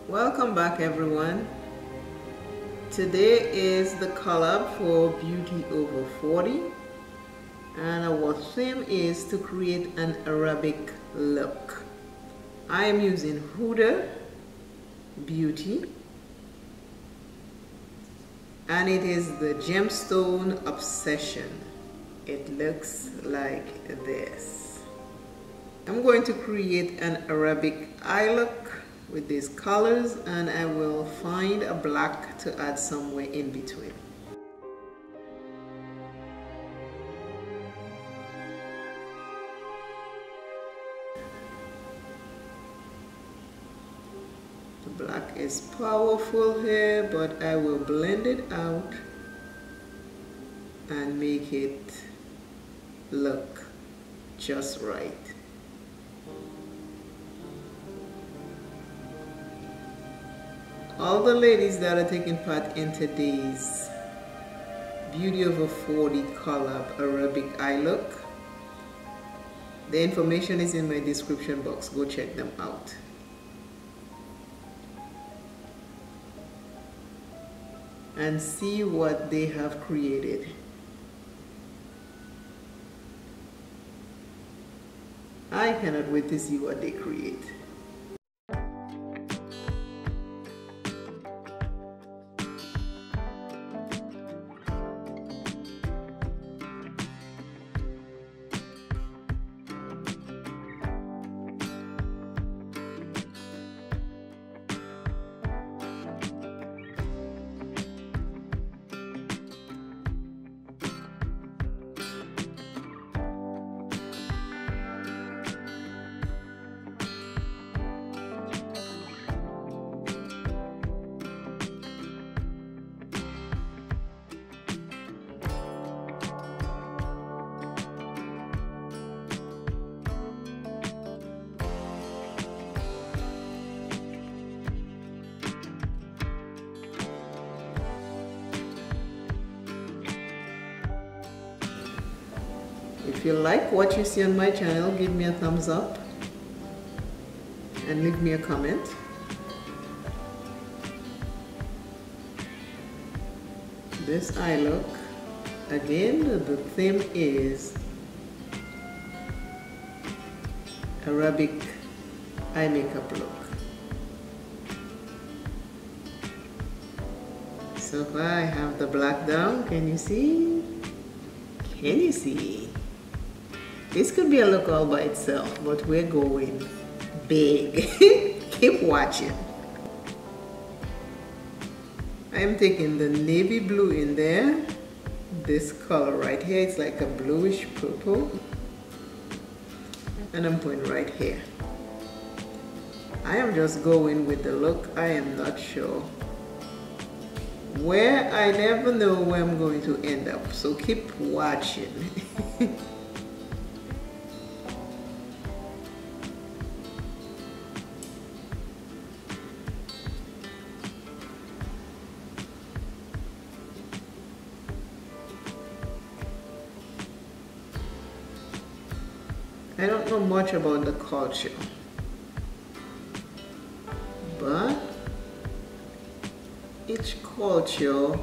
Welcome back, everyone. Today is the collab for Beauty Over 40, and our theme is to create an Arabic look. I am using Huda Beauty, and it is the Gemstone Obsession. It looks like this. I'm going to create an Arabic eye look with these colors, and I will find a black to add somewhere in between. The black is powerful here, but I will blend it out and make it look just right. All the ladies that are taking part in today's Beauty Over 40 collab Arabic eye look, the information is in my description box. Go check them out. And see what they have created. I cannot wait to see what they create. If you like what you see on my channel, give me a thumbs up and leave me a comment. This eye look, again, the theme is Arabic eye makeup look. So far I have the black down. Can you see? Can you see? This could be a look all by itself, but we're going big. Keep watching. I am taking the navy blue in there. This color right here, it's like a bluish purple. And I'm putting right here. I am just going with the look. I am not sure where. I never know where I'm going to end up, so keep watching. I don't know much about the culture, but each culture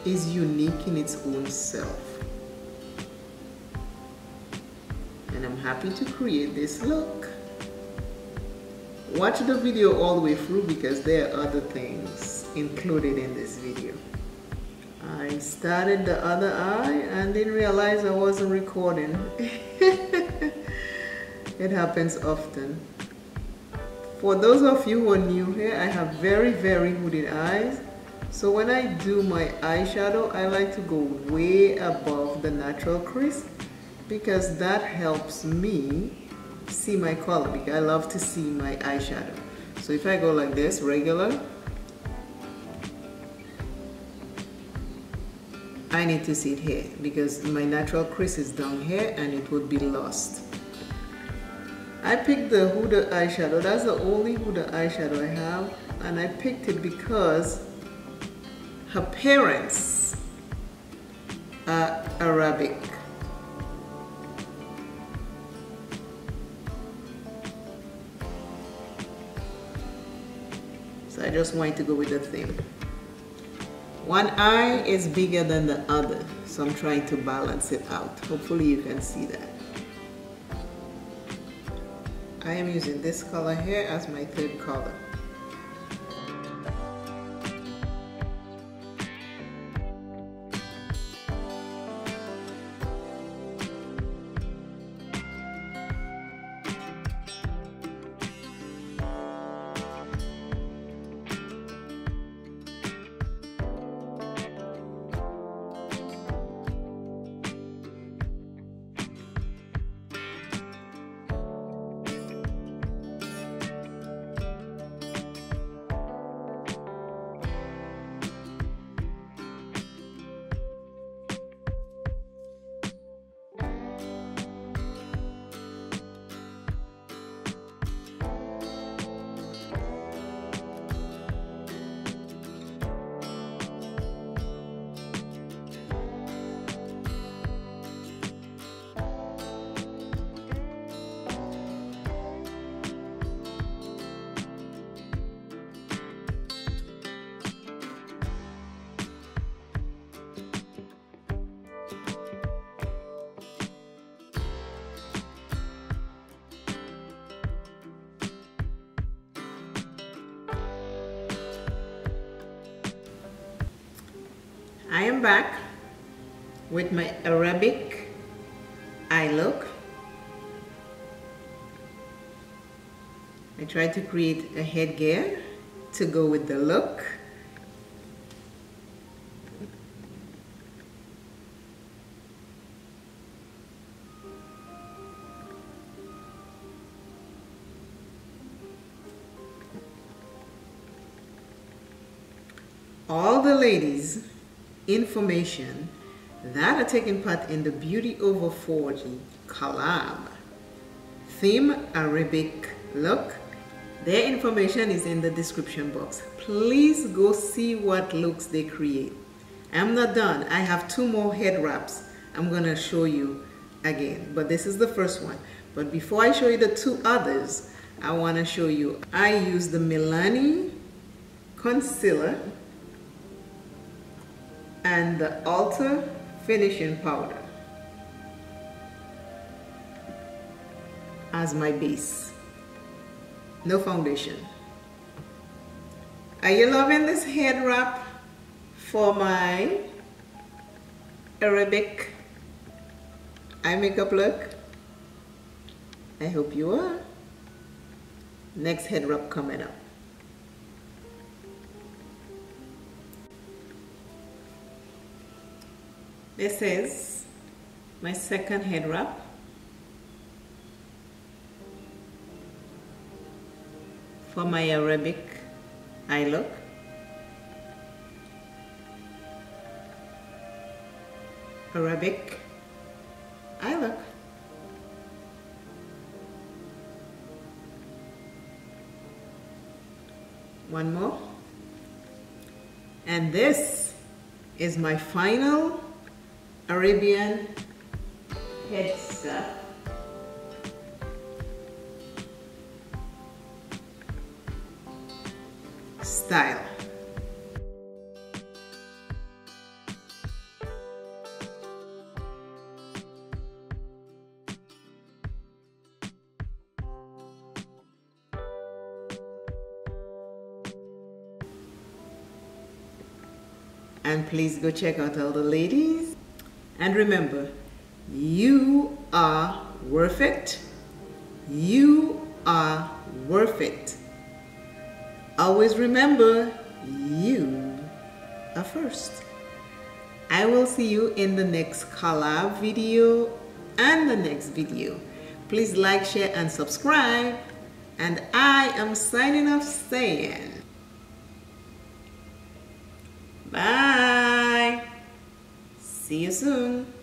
is unique in its own self. And I'm happy to create this look. Watch the video all the way through because there are other things included in this video. I started the other eye and didn't realize I wasn't recording. It happens often. For those of you who are new here, I have very hooded eyes. So when I do my eyeshadow, I like to go way above the natural crease because that helps me see my color, because I love to see my eyeshadow. So if I go like this, regular, I need to see it here because my natural crease is down here and it would be lost. I picked the Huda eyeshadow. That's the only Huda eyeshadow I have, and I picked it because her parents are Arabic. So I just wanted to go with the theme. One eye is bigger than the other, so I'm trying to balance it out. Hopefully you can see that. I am using this color here as my third color. I am back with my Arabic eye look. I tried to create a headgear to go with the look. All the ladies information that are taking part in the Beauty Over 40 collab theme Arabic look, their information is in the description box. Please go see what looks they create. I'm not done. I have 2 more head wraps I'm gonna show you again, but this is the first one. But before I show you the 2 others, I want to show you I use the Milani concealer and the Ultra finishing powder as my base. No foundation. Are you loving this head wrap for my Arabic eye makeup look? I hope you are. Next head wrap coming up. This is my second head wrap. For my Arabic eye look. Arabic eye look. One more. And this is my final Arabian head scarf. Style. And please go check out all the ladies. And remember, you are worth it. You are worth it. Always remember, you are first. I will see you in the next collab video and the next video. Please like, share, and subscribe. And I am signing off saying, bye. See you soon.